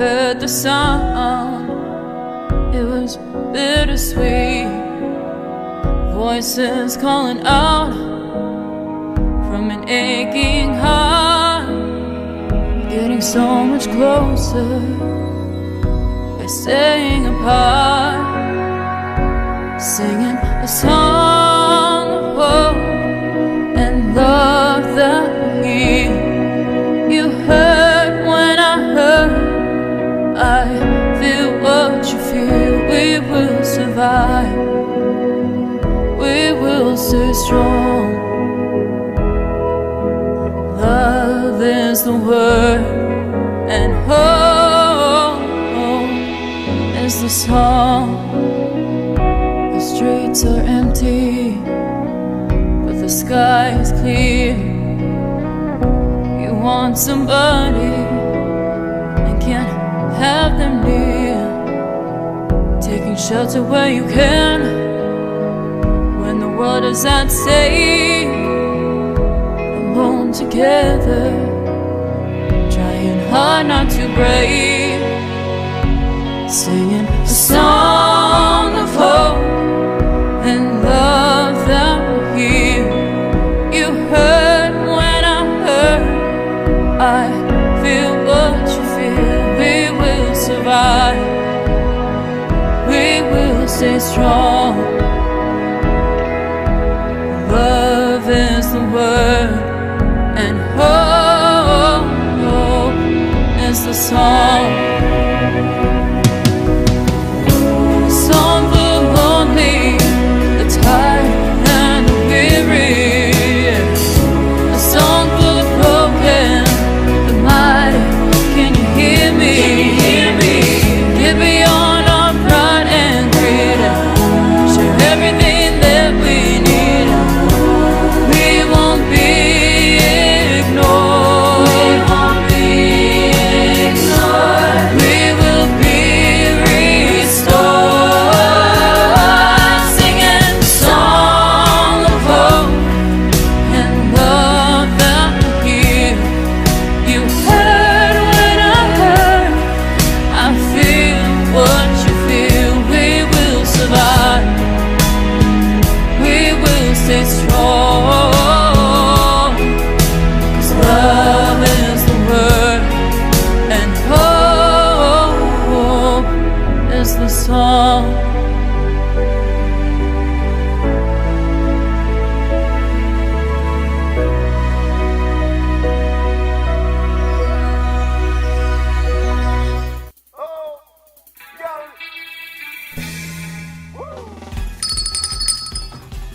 heard the sound, it was bittersweet. Voices calling out from an aching heart, getting so much closer by staying apart, singing a song of hope and love that will heal. You heard when I heard, I feel what you feel. We will survive, we will stay strong. Love is the word, and hope is the song. The streets are empty, but the sky is clear. You want somebody and can't have them near, taking shelter where you can when the world is at stake. Alone together, trying hard not to break, singing a song of hope and love that will heal. You heard when I heard, I feel what you feel. We will survive, we will stay strong. Love is the word, and hope is the song. A song for the lonely, the tired and the weary. A song for the broken, the mighty. Can you hear me? Get beyond our pride and greed, share everything that we need. We won't be ignored. We will be restored. Singing a song of hope and love that will heal. You heard when I heard, I feel what you feel. We will survive, we will stay strong, 'cause love is the word, and hope is the song.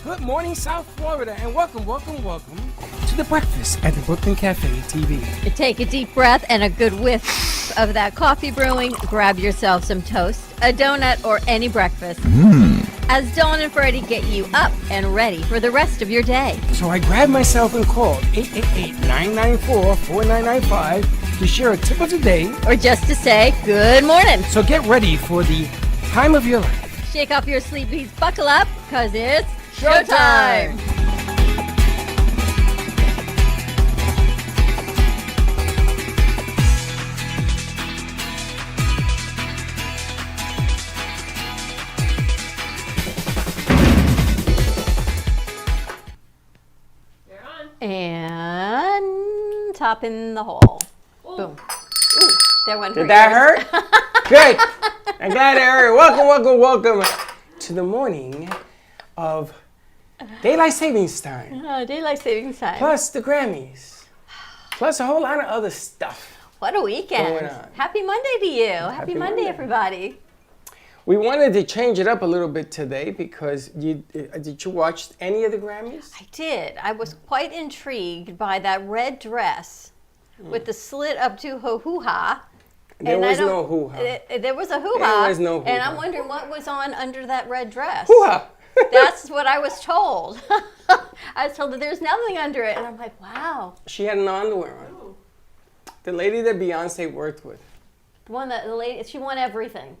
Good morning, South Florida, and welcome to the breakfast at the Brooklyn Cafe TV. Take a deep breath and a good whiff of that coffee brewing. Grab yourself some toast, a donut, or any breakfast. As Dawn and Freddie get you up and ready for the rest of your day. So I grabbed myself and called 888-994-4995 to share a tip of the day. Or just to say good morning. So get ready for the time of your life. Shake off your sleepies, buckle up, because it's showtime. And top in the hole. Boom. Ooh, that one. Did that hurt? Good. I'm glad it hurt. Welcome to the morning of Daylight Savings Time. Daylight savings time. Plus the Grammys. Plus a whole lot of other stuff. What a weekend. Going on. Happy Monday to you. Happy Monday, everybody. We wanted to change it up a little bit today because did you watch any of the Grammys? I did. I was quite intrigued by that red dress with the slit up to her hoo-ha. There was no hoo-ha. There was a hoo-ha. There was no hoo-ha. And I'm wondering what was on under that red dress. Hoo-ha! That's what I was told. I was told that there's nothing under it. And I'm like, wow. She had an underwear on. The lady that Beyonce worked with. The lady, she won everything.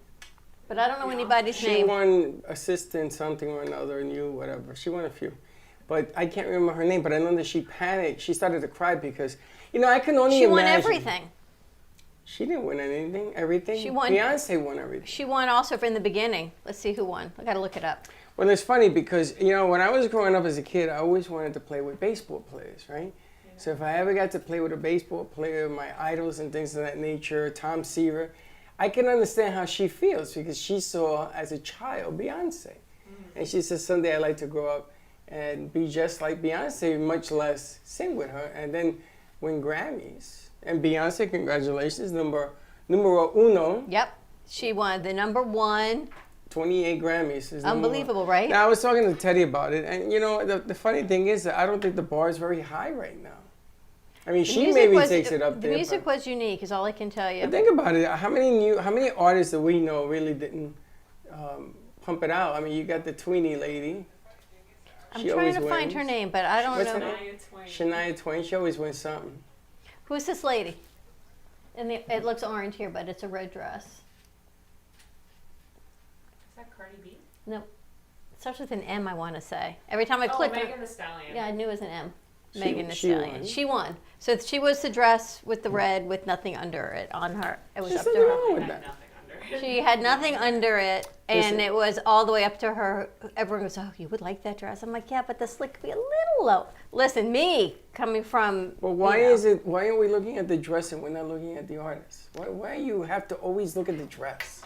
But I don't know anybody's She name. won assistant something or another, new whatever. She won a few. But I can't remember her name, but I know that she panicked. She started to cry because, I can only imagine. She won everything. She didn't win anything. Everything. She won- Beyonce won everything. She won also from the beginning. Let's see who won. I gotta look it up. Well, it's funny because, when I was growing up as a kid, I always wanted to play with baseball players, right? So if I ever got to play with a baseball player, my idols and things of that nature, Tom Seaver, I can understand how she feels because she saw as a child Beyonce. And she said, someday I'd like to grow up and be just like Beyonce, much less sing with her, and then win Grammys. And Beyonce, congratulations, numero uno. Yep. She won the number one. 28 Grammys. Is number Unbelievable, one. right? Now, I was talking to Teddy about it, and the funny thing is that I don't think the bar is very high right now. I mean, she maybe takes it up The there. music was unique, is all I can tell you. But think about it. How many artists that we know really didn't pump it out? I mean, you got the Tweenie lady. I'm She trying always to find wins. her name, but I don't What's her know. name? Shania Twain. She always wins something. Who's this lady? And it looks orange here, but it's a red dress. Is that Cardi B? No. It starts with an M, I want to say. Every time I Oh, click on Megan Thee Stallion. yeah, I knew it was an M. She- Megan Thee she Stallion. won. She won. So she was the dress with the red with nothing under it on her. It was There's up to nothing her. wrong with Had that. nothing under it. She had nothing under it, and Listen. it was all the way up to her. Everyone goes, "Oh, you would like that dress?" I'm like, "Yeah, but the slit could be a little low." Listen, me coming from. Well, why you know, is it? Why are we looking at the dress and we're not looking at the artist? Why you have to always look at the dress?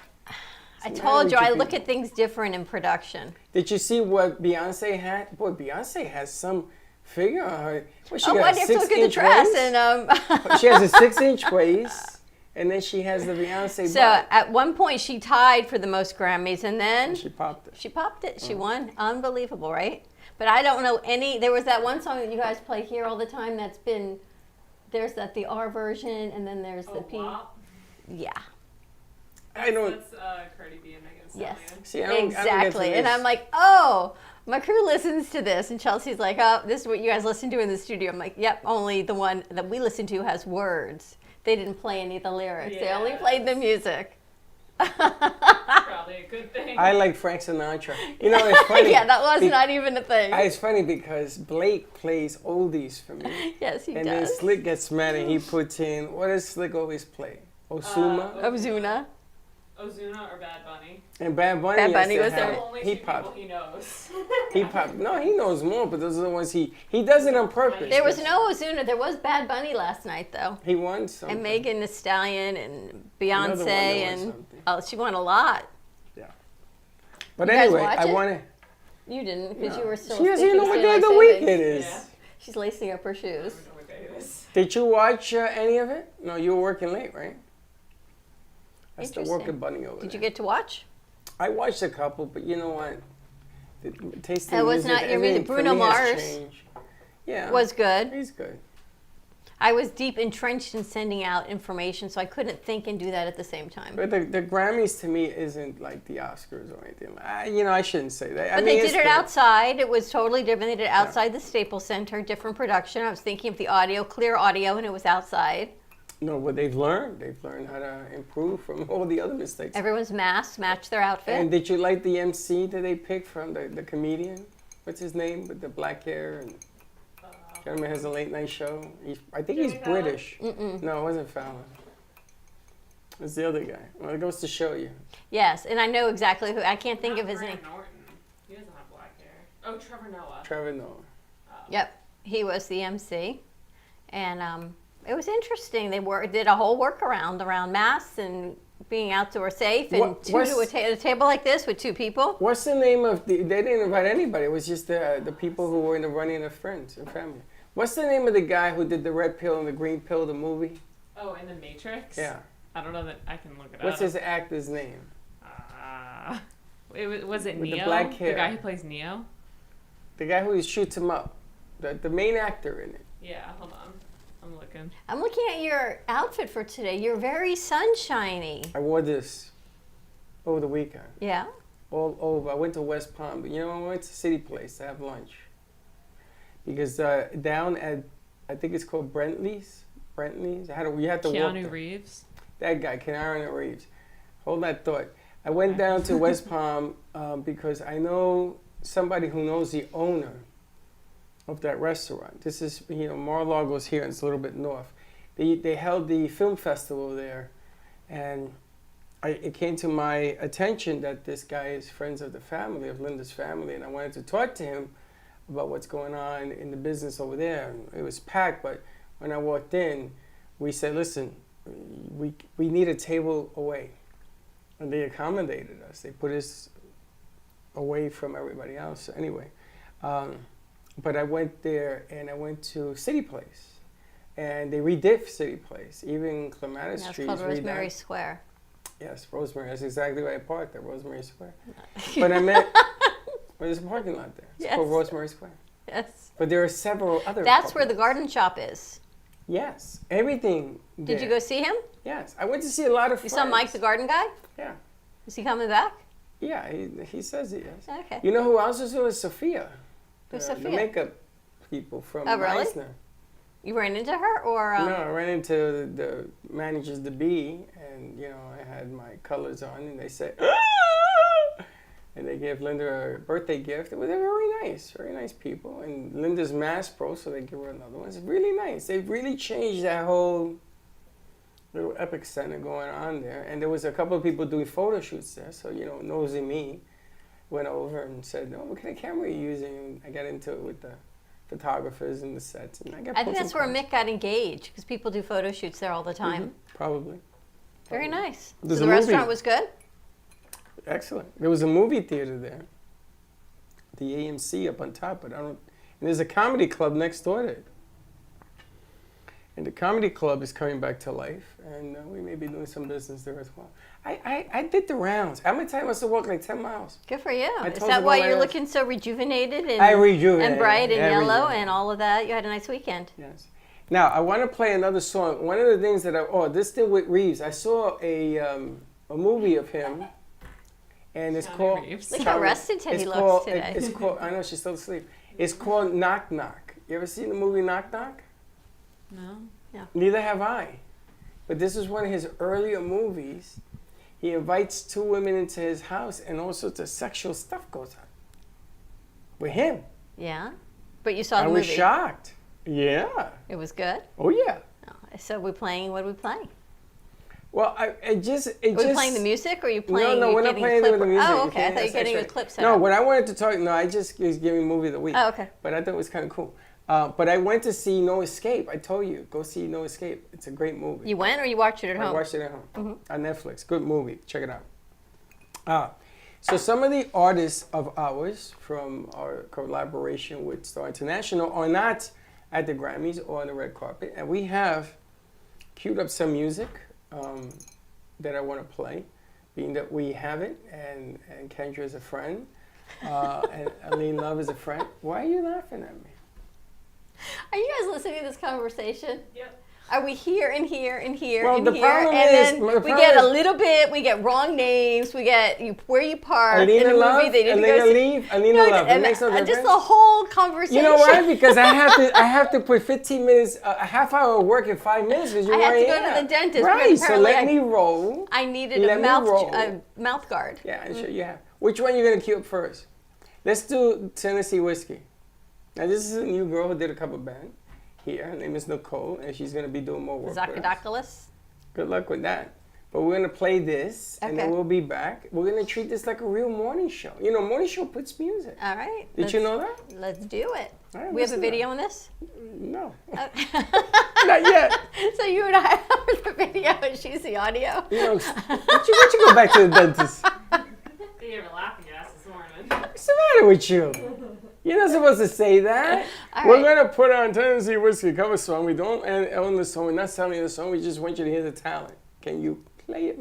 I What's the told matter you, with I you look people? at things different in production. Did you see what Beyonce had? Boy, Beyonce has some figure on her. Well, she Oh, got why a do you have to look at the 6-inch dress? waist. And She has a 6-inch waist, and then she has the Beyonce so butt. at one point she tied for the most Grammys, and then She popped it. she popped it. She won. Unbelievable, right? But I don't know any. There was that one song that you guys play here all the time. That's been there's the R version, and then there's the Oh, P. wow. Yeah. I don't. That's Cardi B and Megan Thee Yes. Stallion. See, I don't get to Exactly. And this. I'm like, oh, my crew listens to this. And Chelsea's like, oh, this is what you guys listen to in the studio. I'm like, yep, only the one that we listen to has words. They didn't play any of the lyrics. They only played the music. Probably a good thing. I like Frank Sinatra. You know, it's funny. Yeah, that was Be- not even a thing. It's funny because Blake plays oldies for me. Yes, he And then does. Slick gets mad and he puts in, what does Slick always play? Osuma? Ozuna. Ozuna or Bad Bunny. And Bad Bunny, Bad Bunny has to was have- there. The only he two people popped. he knows. He popped. No, he knows more, but those are the ones he does it on purpose. There was no Ozuna. There was Bad Bunny last night, though. He won something. And Megan Thee Stallion and Another Beyonce one that won and something. oh, she won a lot. But You guys anyway, watch I it? want to. You didn't because you were still. She doesn't even know what speaking day of the daylight week savings. it is. Yeah. She's lacing up her I shoes. don't know what day it is. Did you watch any of it? No, you were working late, right? That's the Interesting. working bunny over Did you there. get to watch? I watched a couple, but you know what? The taste of That was music, not your music. everything for Bruno me has Mars changed. Yeah, Was good. he's good. I was deep entrenched in sending out information, so I couldn't think and do that at the same time. But the Grammys to me isn't like the Oscars or anything. I shouldn't say that. But they did it outside. It was totally different. They did it outside the Staples Center, different production. I was thinking of the audio, clear audio, and it was outside. No, what they've learned how to improve from all the other mistakes. Everyone's masks matched their outfit. And did you like the MC that they picked from the comedian? What's his name with the black hair and gentleman has a late night show? I think he's Jimmy Fallon? British. No, it wasn't Fallon. It's the other guy. Well, it goes to show you. Yes, and I know exactly who. I can't think Not of his Graham name. Norton. He doesn't have black hair. Oh, Trevor Noah. Trevor Noah. Yep, he was the MC, and it was interesting. They did a whole workaround around masks and being outdoor safe, and What- two what's- to a table like this with two people. What's the name of the? They didn't invite anybody. It was just the people who were in the running of friends and family. What's the name of the guy who did the red pill and the green pill, the movie? Oh, in the Matrix? Yeah. I don't know that I can look it What's up. his actor's name? Was it With the Neo? black hair. The guy who plays Neo? The guy who shoots him up. The main actor in it. Yeah, hold on. I'm looking. I'm looking at your outfit for today. You're very sunshiny. I wore this over the weekend. Yeah. All over. I went to West Palm, but I went to City Place to have lunch. Because down at, I think it's called Brentley's. You had to walk Keanu there. Reeves? That guy, Keanu Reeves. Hold that thought. I went down to West Palm because I know somebody who knows the owner of that restaurant. This is, Mar-a-Lago's here, and it's a little bit north. They held the film festival there And it came to my attention that this guy is friends of the family, of Linda's family, and I wanted to talk to him about what's going on in the business over there. And it was packed, but when I walked in, we said, listen, we need a table away. And they accommodated us. They put us away from everybody else. So anyway, but I went there and I went to City Place. And they redid City Place. Even Clematis Now it's Street called is Rosemary redone. Square. Yes, Rosemary. That's exactly where I parked at Rosemary Square. But I meant, there's a parking lot there. It's called Yes. Rosemary Square. Yes. But there are several other. That's where the parking garden shop is. lots. Yes, everything. Did there. you go see him? Yes, I went to see a lot of. You saw Mike the garden guy? Yeah, Is he coming back? yeah. He says he is. Okay. You know who else is there? Is Sophia. Who's The Sophia? makeup people from Oh, really? Meisner. You ran into her, or No, I ran into the managers, the B, and I had my colors on, and they said, "Ah!" And they gave Linda a birthday gift. They were very nice people. And Linda's Mass Pro, so they give her another one. It's really nice. They really changed that whole little epic center going on there. And there was a couple of people doing photo shoots there. So nosy me went over and said, "No, what kind of camera are you using?" And I got into it with the photographers and the sets, and I think that's where Mick got engaged because people do photo shoots there all the time. Probably. Very nice. There's So a the movie. restaurant was good. Excellent. There was a movie theater there, the AMC up on top, but and there's a comedy club next door to it. And the comedy club is coming back to life, and we may be doing some business there as well. I did the rounds. How many times I must have walked like 10 miles? Good for you. I Is told that you why about you're my- looking so rejuvenated and, I rejuvenated. and bright and I yellow rejuvenated. and all of that? You had a nice weekend. Yes. Now, I want to play another song. One of the things that this thing with Reeves, I saw a movie of him, and it's Keanu called... Reeves. Look how rested he looks today. It's called, I know, she's still asleep. It's called Knock Knock. You ever seen the movie Knock Knock? No. Neither have I. But this is one of his earlier movies. He invites two women into his house, and all sorts of sexual stuff goes on with him. Yeah. But you saw the I movie. was shocked. Yeah. It was good. Oh, yeah. Oh, so we're playing, what are we playing? Well, Are we playing the music or are you playing? No, we're not getting a playing clip with the or- music. Oh, okay. I thought you That's were getting a extra. clip set No, up. what I wanted to talk, I just was giving movie of the week. Oh, okay. But I thought it was kind of cool. But I went to see No Escape. I told you, go see No Escape. It's a great movie. You went or you watched it at I home? watched it at home on Netflix. Good movie. Check it out. So some of the artists of ours from our collaboration with Star International are not at the Grammys or on the red carpet, and we have queued up some music that I want to play, being that we have it, and Kendra is a friend, and Aline Love is a friend. Why are you laughing at me? Are you guys listening to this conversation? Yep. Are we here and here and here Well, and the here? problem And is- then the we problem get a is- little bit, we get wrong names, we get where you park in Alina a Love, movie. They didn't Alina go see- Leave, Alina No, Love. It and makes no just difference. the whole conversation. You know why? Because I have to put 15 minutes, a half hour of work in 5 minutes because you're I had to already go to here. the dentist, Right, because so apparently let me roll. I needed Let a me roll. mouth guard. Yeah, I'm sure you have. Which one you going to cue up first? Let's do Tennessee Whiskey. Now, this is a new girl who did a cover band here. Her name is Nicole, and she's going to be doing more work with us. Zacadocalus. Good luck with that. But we're going to play this, and then Okay. we'll be back. We're going to treat this like a real morning show. You know, morning show puts music. All right. Did you know that? Let's do it. All right, We have let's a do that. video on this? No. Oh. Not yet. So you and I are the video and she's the audio? You know, why don't you go back to the dentist? You were laughing at us this morning. What's the matter with you? You're not supposed to say that. All We're right. going to put on Tennessee Whiskey cover song. We don't own the song. We're not selling the song. We just want you to hear the talent. Can you play it?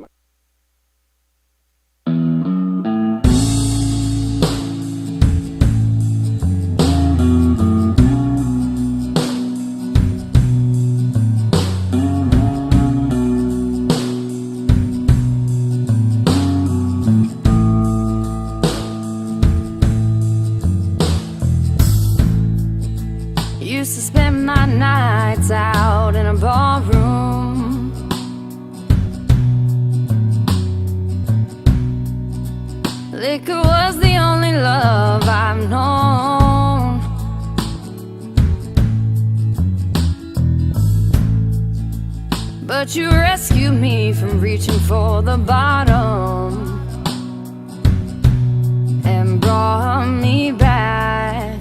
Used to spend my nights out in a ballroom. Liquor was the only love I've known. But you rescued me from reaching for the bottom and brought me back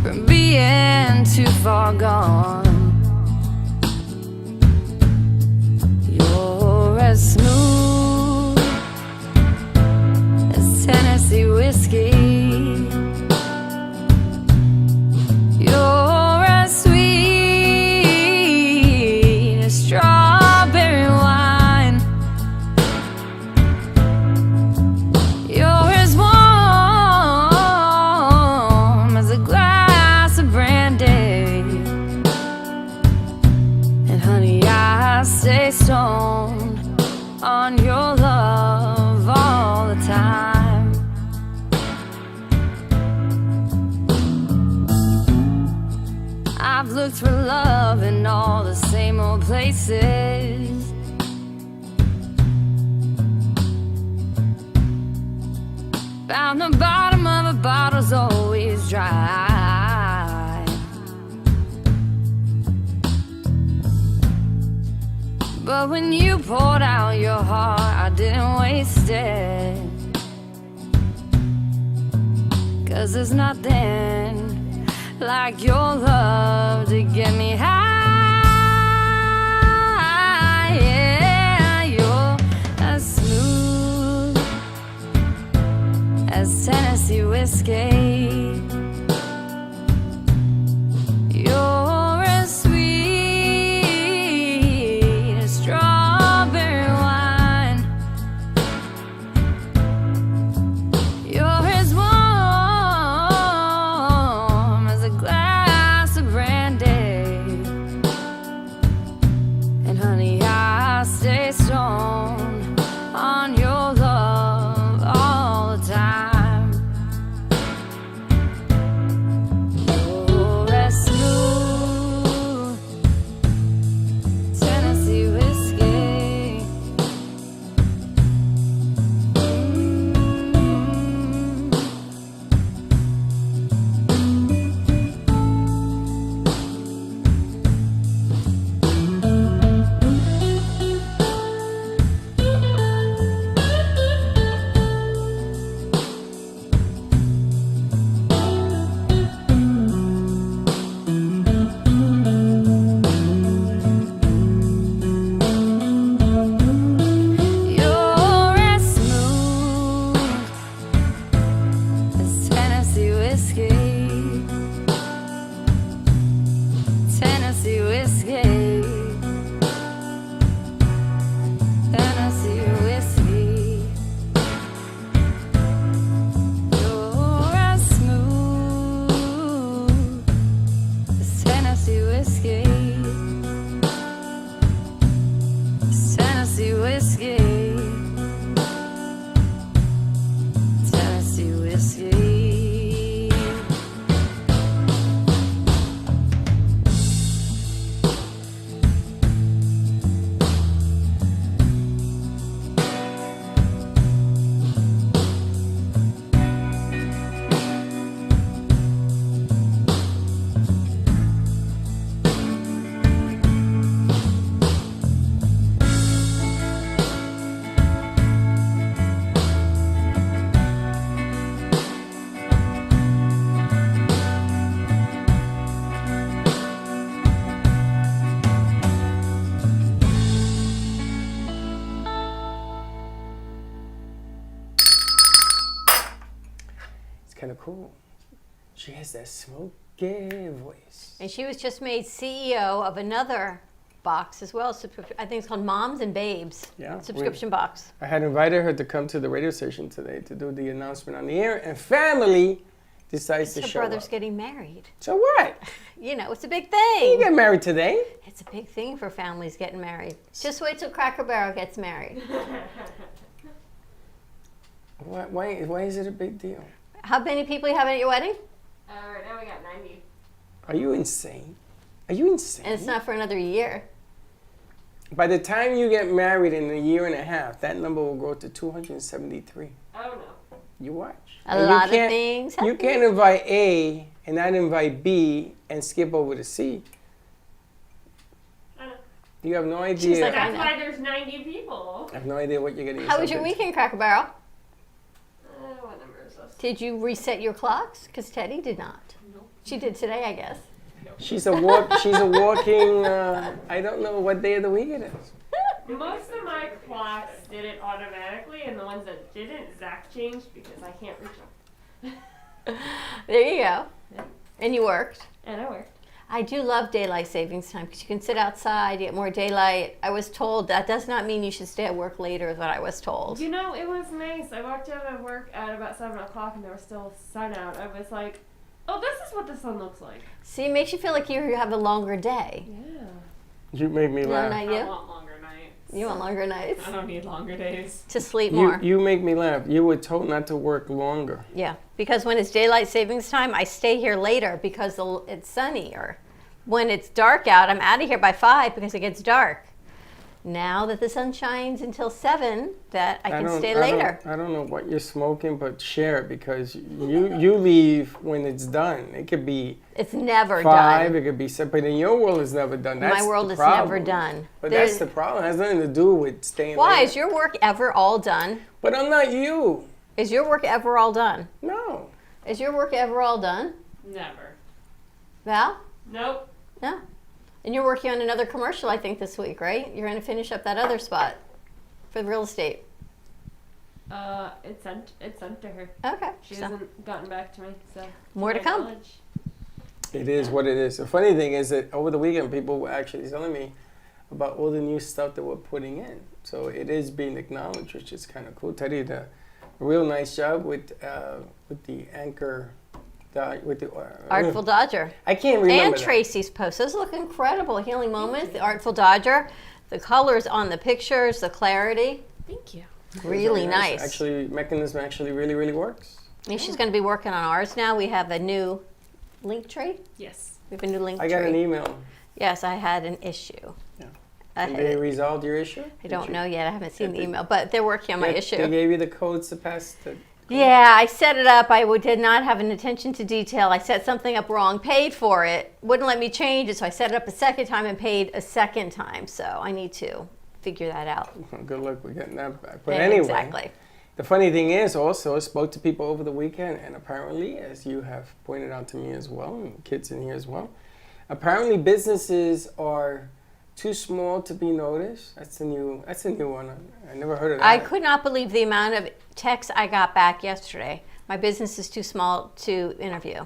from being too far gone. You're as smooth as Tennessee whiskey. You're as sweet as strawberry wine. You're as warm as a glass of brandy. And honey, I stay stoned on your love all the time. I've looked for love in all the same old places. Found the bottom of a bottle's always dry. But when you poured out your heart, I didn't waste it. 'Cause there's nothing like your love to get me high. Yeah, you're as smooth as Tennessee whiskey. You're as sweet as strawberry wine. You're as warm as a glass of brandy. And honey, I stay stoned on your love all the time. You're as smooth Tennessee whiskey. You're as smooth as Tennessee whiskey. Tennessee whiskey. Tennessee whiskey. You're as smooth as Tennessee whiskey. Tennessee whiskey. Tennessee whiskey. It's kind of cool. She has that smoky voice. And she was just made CEO of another box as well. I think it's called Moms and Babes. Yeah, Subscription box. I had invited her to come to the radio station today to do the announcement on the air, and family decides to Her show brother's up. getting married. So what? You know, it's a big You thing. get married today? It's a big thing for families getting married. Just wait till Cracker Barrel gets married. Why is it a big deal? How many people you having at your wedding? Right now we got 90. Are you insane? Are you insane? And it's not for another year. By the time you get married in a year and a half, that number will grow to 273. Oh no. You watch. A And you lot of can't- things You happen. can't invite A and not invite B and skip over to C. I know. You have no idea. She's like, That's I know. why there's 90 people. I have no idea what you're getting. How was your weekend, Cracker Barrel? What number is this? Did you reset your clocks? Because Teddy did not. She did today, I guess. She's a walking. I don't know what day of the week it is. Most of my clocks did it automatically, and the ones that didn't, Zach changed because I can't reach them. There you go. Yeah. And you worked. And I worked. I do love daylight savings time because you can sit outside, you get more daylight. I was told that does not mean you should stay at work later, is what I was told. You know, it was nice. I walked out of work at about 7 o'clock, and there was still sun out. I was like, oh, this is what the sun looks like. See, it makes you feel like you have a longer day. Yeah. You make me No, laugh. not I you. want longer nights. You want longer nights I don't need longer days. to sleep more. You make me laugh. You were told not to work longer. Yeah, because when it's daylight savings time, I stay here later because it's sunnier. When it's dark out, I'm out of here by 5 because it gets dark. Now that the sun shines until 7, that I can stay later. I don't know what you're smoking, but share it because you leave when it's done. It could be It's never 5, done. it could be 7, but in your world it's never done. That's My world the is problem. never done. But There's- that's the problem. It has nothing to do with staying Why? later. Is your work ever all done? But I'm not you. Is your work ever all done? No. Is your work ever all done? Never. Val? Nope. No. And you're working on another commercial, I think, this week, right? You're going to finish up that other spot for the real estate. It's sent to her. Okay. She So, hasn't gotten back to me, so. more to my come. knowledge. It is what it is. The funny thing is that over the weekend, people were actually telling me about all the new stuff that we're putting in. So it is being acknowledged, which is kind of cool. Teddy did a real nice job with the anchor, with the Artful Dodger. I can't remember. And that. Tracy's post. Those look incredible. Healing Moments, the Artful Dodger, the colors on the pictures, the clarity. Thank you. Really nice. Actually, mechanism actually really works. And she's going to be working on ours now. We have a new link tree. Yes. We have a new link I got tree. an email. Yes, I had an issue. Yeah. I And they resolved your issue? I don't know yet. I haven't seen the email, but they're working on my issue. They gave you the codes to pass the. Yeah, I set it up. I did not have an attention to detail. I set something up wrong, paid for it, wouldn't let me change it, so I set it up a second time and paid a second time. So I need to figure that out. Good luck with getting that back. But Yeah, anyway, exactly. the funny thing is also, I spoke to people over the weekend, and apparently, as you have pointed out to me as well, and kids in here as well, apparently businesses are too small to be noticed. That's a new one. I never heard of that. I could not believe the amount of texts I got back yesterday. My business is too small to interview.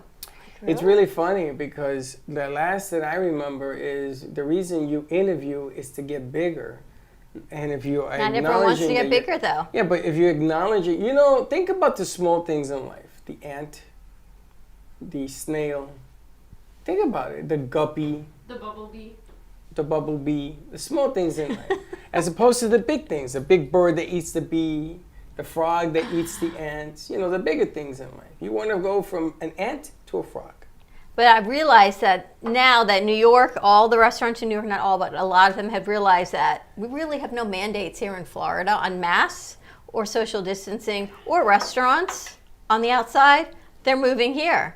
It's really funny because the last that I remember is the reason you interview is to get bigger. And if you are Not everyone wants to acknowledging get that bigger, though. Yeah, but if you acknowledge it, think about the small things in life. The ant, the snail. Think about it. The guppy, The bumblebee. the bumblebee, the small things in life. As opposed to the big things. The big bird that eats the bee, the frog that eats the ants. The bigger things in life. You want to go from an ant to a frog. But I've realized that now that New York, all the restaurants in New York, not all, but a lot of them have realized that we really have no mandates here in Florida on masks or social distancing or restaurants on the outside. They're moving here.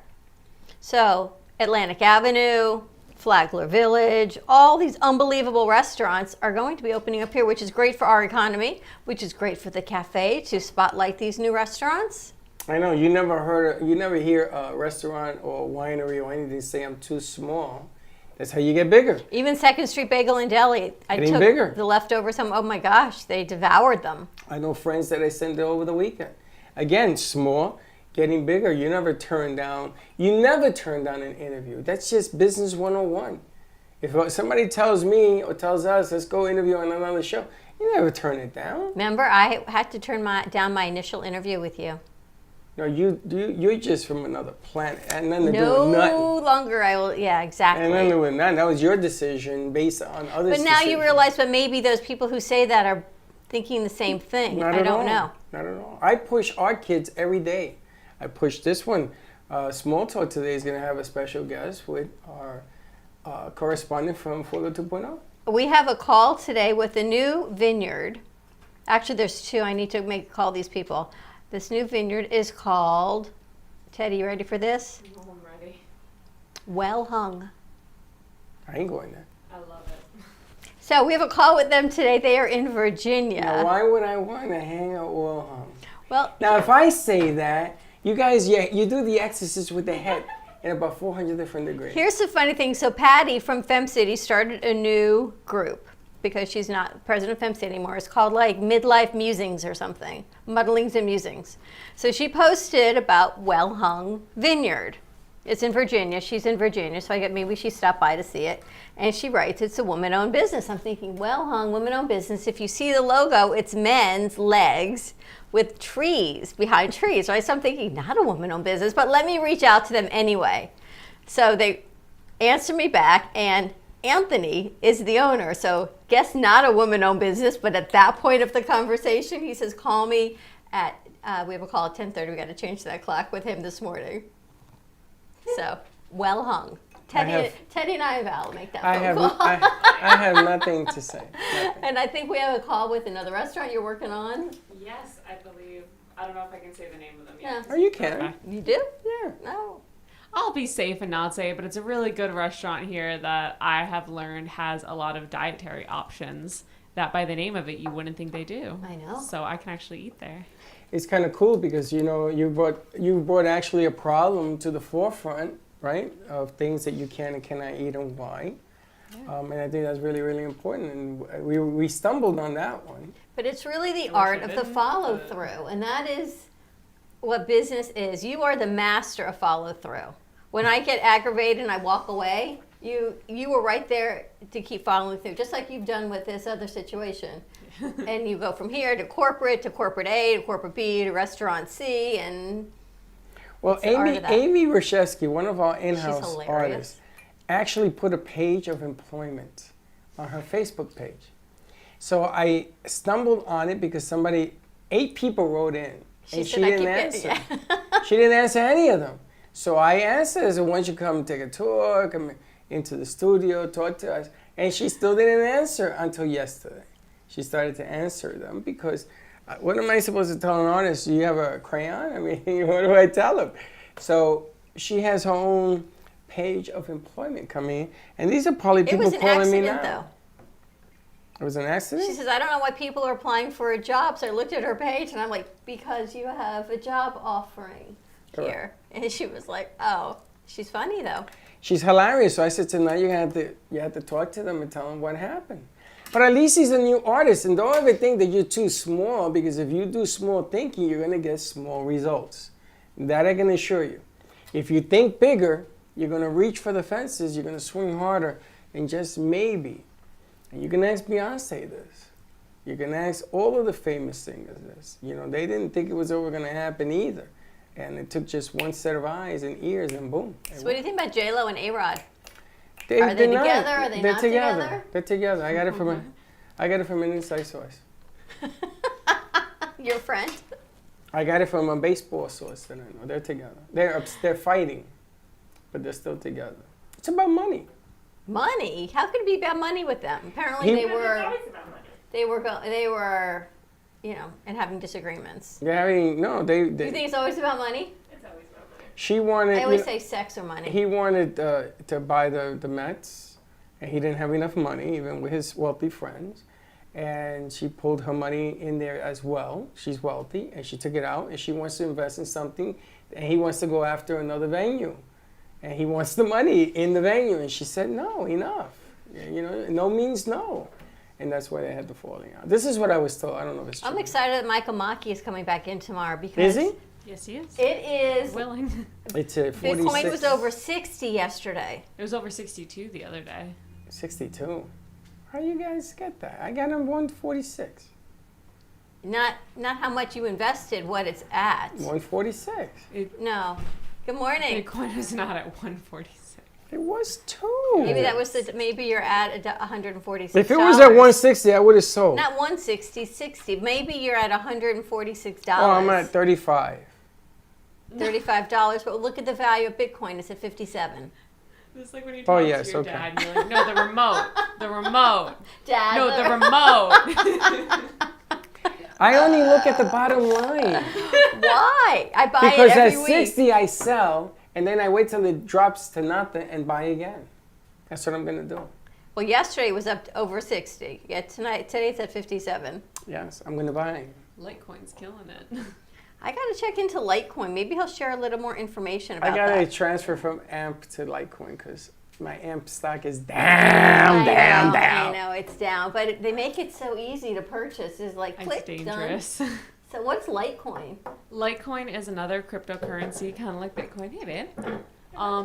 So Atlantic Avenue, Flagler Village, all these unbelievable restaurants are going to be opening up here, which is great for our economy, which is great for the cafe to spotlight these new restaurants. I know you never hear a restaurant or a winery or anything say I'm too small. That's how you get bigger. Even Second Street Bagel and Deli, I Getting took bigger. the leftovers home. Oh my gosh, they devoured them. I know friends that I sent over the weekend. Again, small, getting bigger. You never turn down an interview. That's just business 101. If somebody tells me or tells us, let's go interview on another show, you never turn it down. Remember, I had to turn down my initial interview with you. No, you're just from another planet. And nothing to do No with nothing. longer I will, yeah, exactly. And nothing to do with nothing. That was your decision based on others' But now you decisions. realize, but maybe those people who say that are thinking the same thing. Not I at don't all. know. Not at all. I push our kids every day. I push this one. Small Talk today is going to have a special guest with our correspondent from Fuego 2.0. We have a call today with the new vineyard. Actually, there's two. I need to call these people. This new vineyard is called, Teddy, you ready for this? Oh, I'm ready. Well Hung. I ain't going there. I love it. So we have a call with them today. They are in Virginia. Now, why would I want to hang out Well Hung? Well, Now, if I say that, you guys, you do the exercise with the head in about 400 different degrees. here's the funny thing. So Patty from FemCity started a new group because she's not president of FemCity anymore. It's called like Midlife Musings or something, Muddlings and Musings. So she posted about Well Hung Vineyard. It's in Virginia. She's in Virginia, so I get maybe she stopped by to see it. And she writes, it's a woman-owned business. I'm thinking, Well Hung, woman-owned business. If you see the logo, it's men's legs with trees, behind trees, right? So I'm thinking, not a woman-owned business, but let me reach out to them anyway. So they answer me back, and Anthony is the owner. So guess not a woman-owned business, but at that point of the conversation, he says, call me at, we have a call at 10:30. We got to change that clock with him this morning. So, Well Hung. Teddy and I will make that phone call. I have nothing to say. Nothing. And I think we have a call with another restaurant you're working on. Yes, I believe. I don't know if I can say the name of them yet. Yeah. Oh, you can. You do? Yeah. No. I'll be safe and not say it, but it's a really good restaurant here that I have learned has a lot of dietary options that by the name of it you wouldn't think they do. I know. So I can actually eat there. It's kind of cool because you brought actually a problem to the forefront, right, of things that you can and cannot eat and why. And I think that's really, really important. And we stumbled on that one. But it's really the wish art I of the didn't, follow but- through. And that is what business is. You are the master of follow through. When I get aggravated and I walk away, you were right there to keep following through, just like you've done with this other situation. And you go from here to corporate A, to corporate B, to restaurant C, and Well, the art Amy of that. Amy Rashevsky, one of our in-house hilarious. artists, actually put a page of employment on her Facebook page. So I stumbled on it because 8 people wrote in, and she didn't answer. She didn't answer any of them. So I answered, I said, why don't you come take a tour, come into the studio, talk to us. And she still didn't answer until yesterday. She started to answer them because what am I supposed to tell an artist? Do you have a crayon? I mean, what do I tell them? So she has her own page of employment coming in. And these are probably it people was an calling me accident, now. though. It was an accident? She says, I don't know why people are applying for a job. So I looked at her page and I'm like, because you have a job offering here. And she was like, oh, she's funny though. She's hilarious. So I said to her, now you have to talk to them and tell them what happened. But at least he's a new artist, and don't ever think that you're too small, because if you do small thinking, you're gonna get small results. That I can assure you. If you think bigger, you're gonna reach for the fences, you're gonna swing harder, and just maybe, and you can ask Beyonce this. You can ask all of the famous singers this. You know, they didn't think it was ever gonna happen either. And it took just one set of eyes and ears, and boom. So what do you think about J-Lo and A-Rod? They're Are they not. together? Are they They're not together. together? They're together. I got it from an inside source. Your friend? I got it from a baseball source that I know. They're together. They're fighting, but they're still together. It's about money. Money? How could it be about money with them? Apparently He- they It's were, always about money. you know, and having disagreements. They're having Do you think it's always about money? It's always about money. She wanted. I always say sex or money. He wanted to buy the Mets, and he didn't have enough money, even with his wealthy friends. And she pulled her money in there as well. She's wealthy, and she took it out, and she wants to invest in something, and he wants to go after another venue, and he wants the money in the venue. And she said, no, enough. You know, no means no. And that's why they had the falling out. This is what I was told. I don't know if it's true. I'm excited that Michael Maki is coming back in tomorrow because Is he? Yes, he is. it is. Willing. It's a 46. Bitcoin was over 60 yesterday. It was over 62 the other day. 62. How you guys get that? I got him 146. Not how much you invested, what it's at. 146. No. Good morning. Bitcoin is not at 146. It was too. Maybe that was maybe you're at $146. If it was at 160, I would have sold. Not 160, 60. Maybe you're at $146. Oh, I'm at 35. $35. But look at the value of Bitcoin. It's at 57. It's like when you Oh, talk yes, to your okay. dad and you're like, no, the remote. The remote. Dad. No, the remote. I only look at the bottom line. Why? I buy Because it at every week. 60, I sell, and then I wait till it drops to nothing and buy again. That's what I'm going to do. Well, yesterday was up to over 60. Yeah, today's at 57. Yes, I'm gonna buy it. Litecoin's killing it. I got to check into Litecoin. Maybe he'll share a little more information about I gotta that. transfer from AMP to Litecoin because my AMP stock is I know it's down, but they make it so easy to purchase. It's like It's click, dangerous. done. So what's Litecoin? Litecoin is another cryptocurrency, kind of like Bitcoin. Hey, babe.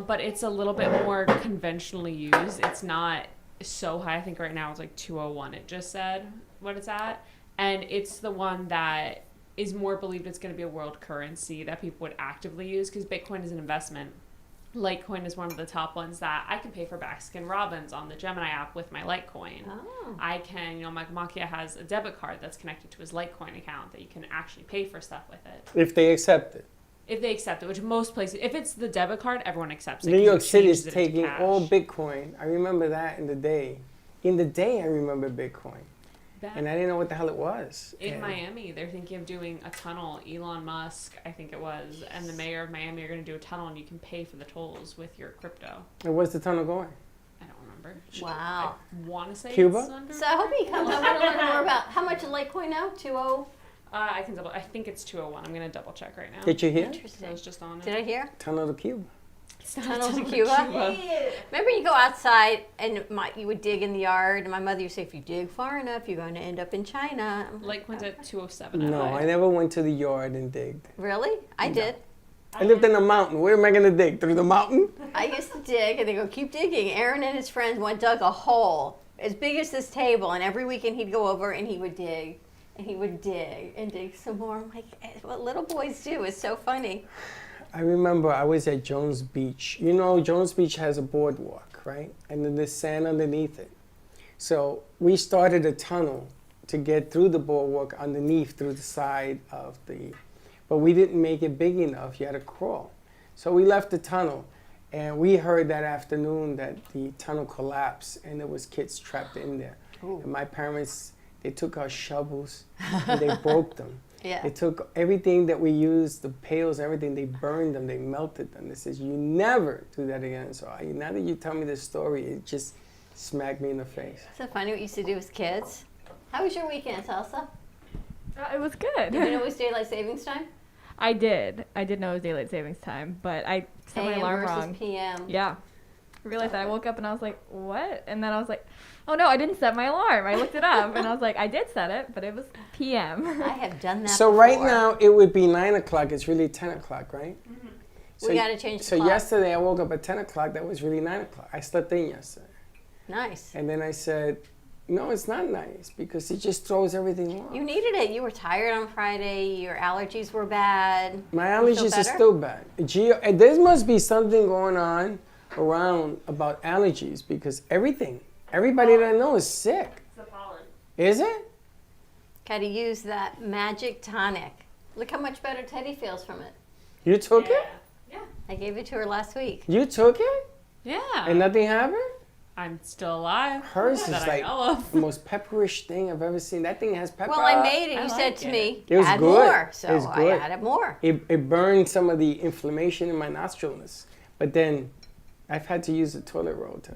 But it's a little bit more conventionally used. It's not so high. I think right now it's like 201. It just said what it's at. And it's the one that is more believed it's going to be a world currency that people would actively use because Bitcoin is an investment. Litecoin is one of the top ones that I can pay for Baskin Robbins on the Gemini app with my Litecoin. Oh. I can, Mike Makia has a debit card that's connected to his Litecoin account that you can actually pay for stuff with it. If they accept it. If they accept it, which most places, if it's the debit card, everyone accepts it. New 'cause York it City is changes it into taking cash. all Bitcoin. I remember that in the day. In the day, I remember Bitcoin. Back And I didn't know what the hell it was. in And Miami, they're thinking of doing a tunnel. Elon Musk, I think it was, and the mayor of Miami are going to do a tunnel, and you can pay for the tolls with your crypto. And where's the tunnel going? I don't remember. Wow. I want to say Cuba? it's under. So I hope he comes. I want to learn more about how much is Litecoin now? 20. I can double. I think it's 201. I'm going to double check right now. Did you hear? I Interesting. was just on it. Did I hear? Tunnel to Cuba. It's not Tunnel to Tunnel Cuba? Remember you go outside and you would dig in the yard, and my mother would say, if you dig far enough, you're going to end up in China. I'm like, Litecoin's at 207. No, I never went to the yard and digged. really? I did. I lived in a mountain. Where am I going to dig? Through the mountain? I used to dig, and they go, keep digging. Aaron and his friends dug a hole as big as this table, and every weekend he'd go over and he would dig. And he would dig and dig some more. I'm like, what little boys do is so funny. I remember I was at Jones Beach. Jones Beach has a boardwalk, right? And then there's sand underneath it. So we started a tunnel to get through the boardwalk underneath through the side of but we didn't make it big enough. You had to crawl. So we left the tunnel, and we heard that afternoon that the tunnel collapsed and there was kids trapped in there. Ooh. And my parents, they took our shovels and they broke them. Yeah. They took everything that we used, the pails, everything, they burned them, they melted them. They says, you never do that again. So now that you tell me this story, it just smacked me in the face. So funny what you used to do as kids. How was your weekend, Salsa? It was good. Did you know it was daylight savings time? I did. I did know it was daylight savings time, but I set my AM alarm versus wrong. PM. Yeah. I realized that. I woke up and I was like, what? And then I was like, oh no, I didn't set my alarm. I looked it up and I was like, I did set it, but it was PM. I have done that So before. right now, it would be 9 o'clock. It's really 10 o'clock, right? Mm-hmm. We got to change the So clock. yesterday, I woke up at 10 o'clock. That was really 9 o'clock. I slept in yesterday. Nice. And then I said, no, it's not nice because it just throws everything off. You needed it. You were tired on Friday. Your allergies were bad. My You feel allergies are better? still bad. There must be something going on around about allergies because everybody that I know is sick. It's the pollen. Is it? Got to use that magic tonic. Look how much better Teddy feels from it. You took it? Yeah. I gave it to her last week. You took it? Yeah. And nothing happened? I'm still alive. Hers is that I like know of. the most pepperish thing I've ever seen. That thing has pepper. Well, I made it. I You like said to it. me, It was add good. more. So It was I good. added more. It burned some of the inflammation in my nostrils. But then I've had to use the toilet roll to.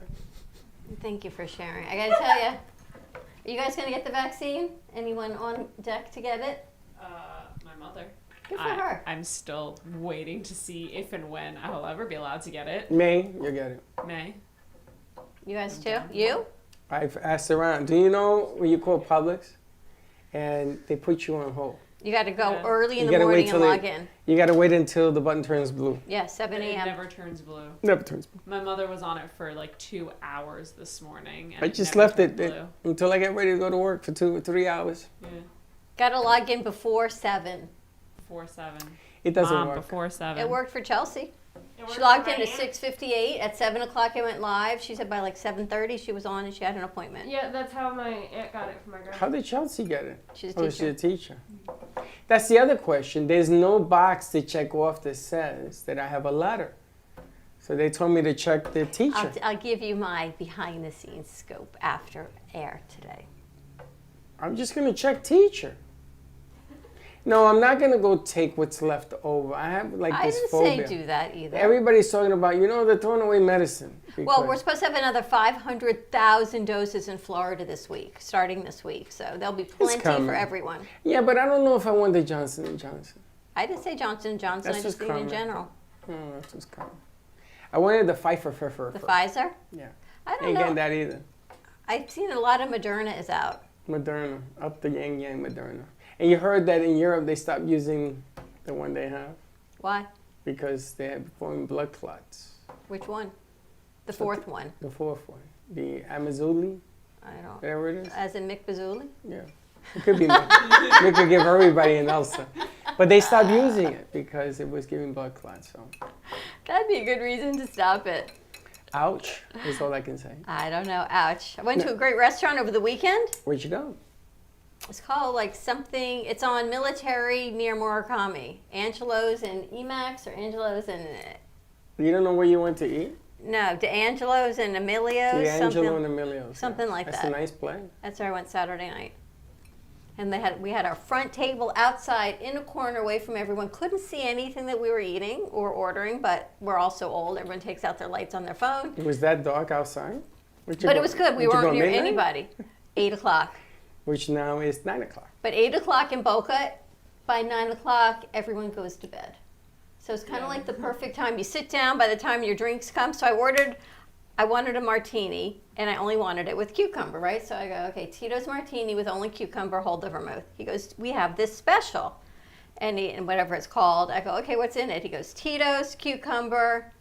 Thank you for sharing. I got to tell you, are you guys going to get the vaccine? Anyone on deck to get it? My mother. Good for her. I'm still waiting to see if and when I will ever be allowed to get it. May, you get it. May. You guys too? You? I've asked around. Do you know when you call Publix and they put you on hold? You got to go Yeah. early in You the gotta morning wait and till log in. You got to wait until the button turns blue. Yeah, 7 It a.m. never turns blue. Never turns blue. My mother was on it for like 2 hours this morning. And I just never left it turned blue. until I get ready to go to work for 2 or 3 hours. Yeah. Got to log in before 7. Before 7. It doesn't Mom, work. before 7. It worked for Chelsea. It She worked logged for in at my aunt. 6:58. At 7 o'clock, it went live. She said by like 7:30 she was on and she had an appointment. Yeah, that's how my aunt got it from my grandma. How did Chelsea get it? She's a Oh, teacher. she's a teacher. That's the other question. There's no box to check off that says that I have a letter. So they told me to check the teacher. I'll give you my behind-the-scenes scope after air today. I'm just going to check teacher. No, I'm not gonna go take what's left over. I have like I this didn't phobia. say do that either. Everybody's talking about, they're throwing away medicine. Well, because- we're supposed to have another 500,000 doses in Florida this week, starting this week. So there'll be plenty coming. for everyone. Yeah, but I don't know if I want the Johnson & Johnson. I didn't say Johnson & Johnson. That's I just just mean in common. general. Oh, that's just coming. I wanted the Pfizer. The Pfizer? Yeah. I don't Ain't know. getting that either. I've seen a lot of Moderna is out. Moderna, up the yang Moderna. And you heard that in Europe they stopped using the one they have Why? because they had forming blood clots. Which one? The fourth one. The fourth one, the Amazuli, I don't. whatever it is. As in Mick Bazzouli? Yeah, it could be. They could give everybody an ulcer, but they stopped using it because it was giving blood clots. So, That'd be a good reason to stop it. ouch is all I can say. I don't know. Ouch. I went to a great restaurant over the weekend. Where'd you go? It's called like something. It's on Military near Murakami. Angelo's and Emax or Angelo's and You don't know where you went to eat? no, DeAngelo's and Emilio's. D'Angelo something. and Emilio's. something like That's that. a nice place. That's where I went Saturday night. And we had our front table outside in a corner away from everyone. Couldn't see anything that we were eating or ordering, but we're all so old. Everyone takes out their lights on their phone. It was that dark outside? But it was good. We weren't near anybody. 8 o'clock. Which now is 9 o'clock. But 8 o'clock in Boca, by 9 o'clock, everyone goes to bed. So it's kind of like the perfect time. You sit down by the time your drinks come. So I wanted a martini, and I only wanted it with cucumber, right? So I go, okay, Tito's martini with only cucumber, hold the vermouth. He goes, we have this special, and whatever it's called. I go, okay, what's in it? He goes, Tito's, cucumber,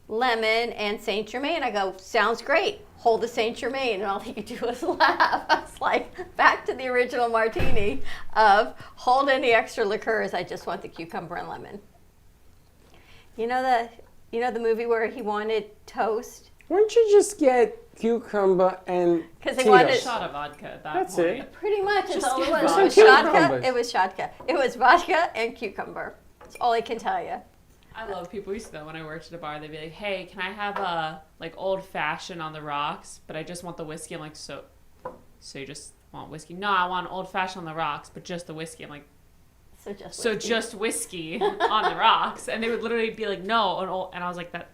lemon, and Saint Germain. I go, sounds great. Hold the Saint Germain, and all he could do was laugh. I was like, back to the original martini of hold any extra liqueurs. I just want the cucumber and lemon. You know the movie where he wanted toast? Why don't you just get cucumber and 'Cause they Tito's? wanted- Shot of vodka at that That's point. it. Pretty much. That's Just all it get was. It vodka. was vodka. Cucumbers. It was vodka. It was vodka and cucumber. That's all I can tell you. I love people used to that when I worked at a bar. They'd be like, "Hey, can I have a like old fashioned on the rocks? But I just want the whiskey." I'm like, "So you just want whiskey?" "No, I want old fashioned on the rocks, but just the whiskey." I'm like, So whiskey. just whiskey on the rocks, and they would literally be like, "No," and I was like, "That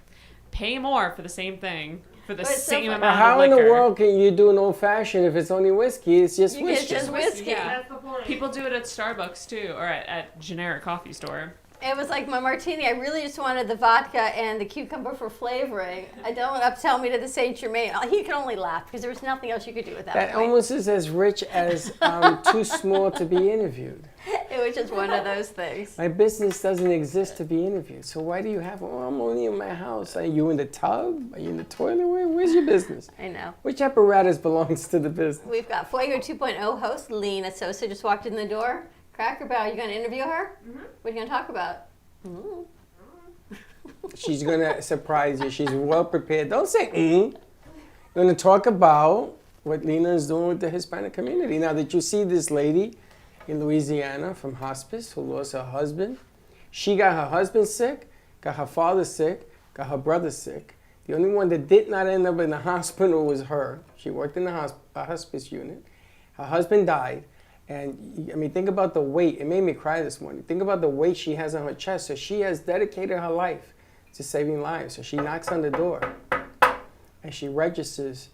pay more for the same thing for the But it's so same funny. amount How of in liquor." the world can you do an old fashioned if it's only whiskey? It's just You get whiskey. just whiskey. Yeah. That's the point. People do it at Starbucks too, or at generic coffee store. It was like my martini. I really just wanted the vodka and the cucumber for flavoring. I don't want to tell me to the Saint Germain. He could only laugh because there was nothing else you could do at that That point. almost is as rich as too small to be interviewed. It was just one of those things. My business doesn't exist to be interviewed. So why do you have? Oh, I'm only in my house. Are you in the tub? Are you in the toilet? Where's your business? I know. Which apparatus belongs to the business? We've got Fuego 2.0 host Lena Sosa just walked in the door. Cracker Barrel, you going to interview her? Mm-hmm. What are you going to talk about? Mm. She's gonna surprise you. She's well prepared. Don't say We're gonna talk about what Lena is doing with the Hispanic community. Now, did you see this lady in Louisiana from hospice who lost her husband? She got her husband sick, got her father sick, got her brother sick. The only one that did not end up in the hospital was her. She worked in the hospice unit. Her husband died. And I mean, think about the weight. It made me cry this morning. Think about the weight she has on her chest. So she has dedicated her life to saving lives. So she knocks on the door and she registers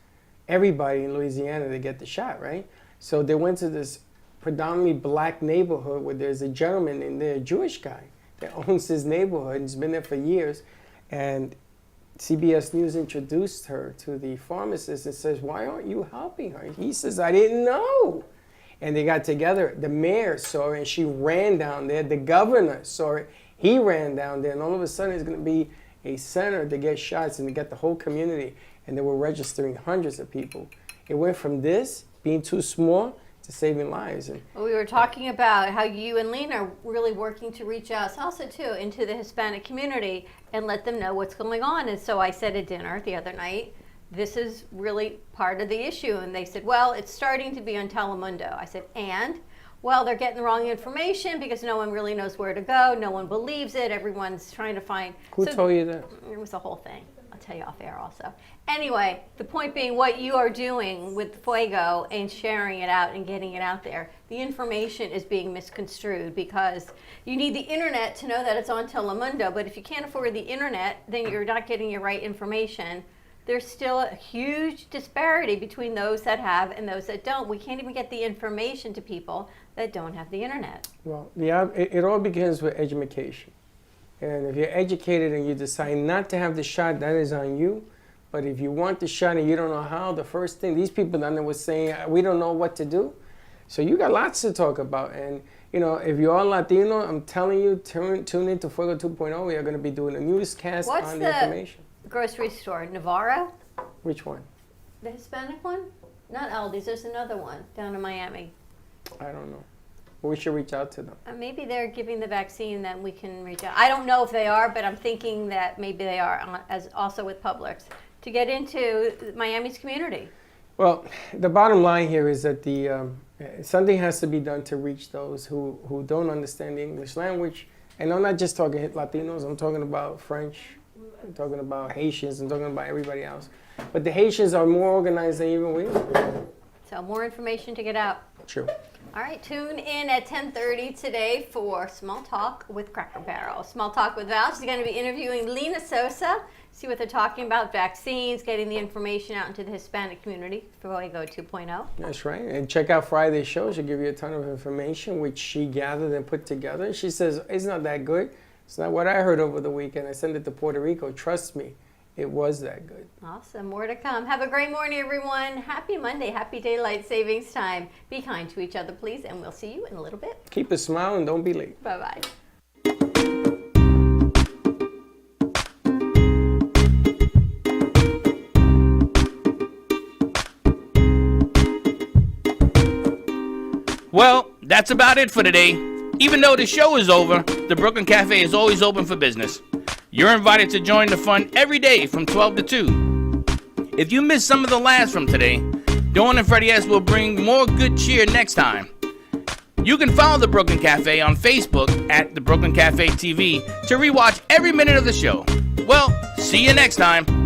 everybody in Louisiana to get the shot, right? So they went to this predominantly black neighborhood where there's a gentleman in there, a Jewish guy, that owns this neighborhood and has been there for years. And CBS News introduced her to the pharmacist and says, "Why aren't you helping her?" He says, "I didn't know." And they got together. The mayor saw it and she ran down there. The governor saw it. He ran down there. And all of a sudden, it's going to be a center to get shots and to get the whole community. And they were registering hundreds of people. It went from this being too small to saving lives. And Well, we were talking about how you and Lena are really working to reach out also too into the Hispanic community and let them know what's going on. And so I said at dinner the other night, this is really part of the issue. And they said, well, it's starting to be on Telemundo. I said, and? Well, they're getting the wrong information because no one really knows where to go. No one believes it. Everyone's trying to find. who So told you that? It was a whole thing. I'll tell you off air also. Anyway, the point being what you are doing with Fuego and sharing it out and getting it out there, the information is being misconstrued because you need the internet to know that it's on Telemundo, but if you can't afford the internet, then you're not getting your right information. There's still a huge disparity between those that have and those that don't. We can't even get the information to people that don't have the internet. Well, yeah, it all begins with education. And if you're educated and you decide not to have the shot, that is on you. But if you want the shot and you don't know how, the first thing, these people down there was saying, we don't know what to do. So you got lots to talk about. And, you know, if you're all Latino, I'm telling you, tune into Fuego 2.0. We are going to be doing a newscast What's on the information. Grocery store, Navarro? Which one? The Hispanic one? Not Aldi's, there's another one down in Miami. I don't know. We should reach out to them. Maybe they're giving the vaccine, then we can reach out. I don't know if they are, but I'm thinking that maybe they are, as also with Publix, to get into Miami's community. Well, the bottom line here is that something has to be done to reach those who don't understand the English language. And I'm not just talking Latinos, I'm talking about French, I'm talking about Haitians, I'm talking about everybody else. But the Haitians are more organized than even we are. So more information to get out. True. All right, tune in at 10:30 today for Small Talk with Cracker Barrel. Small Talk with Val. She's going to be interviewing Lena Sosa, see what they're talking about, vaccines, getting the information out into the Hispanic community for Fuego 2.0. That's right. And check out Friday's show. She'll give you a ton of information, which she gathered and put together. She says, it's not that good. It's not what I heard over the weekend. I sent it to Puerto Rico. Trust me, it was that good. Awesome. More to come. Have a great morning, everyone. Happy Monday. Happy Daylight Savings Time. Be kind to each other, please, and we'll see you in a little bit. Keep a smile and don't be late. Bye-bye. Well, that's about it for today. Even though the show is over, the Brooklyn Cafe is always open for business. You're invited to join the fun every day from 12 to 2. If you missed some of the laughs from today, Dawn and Freddie S will bring more good cheer next time. You can follow the Brooklyn Cafe on Facebook at the Brooklyn Cafe TV to rewatch every minute of the show. Well, see you next time.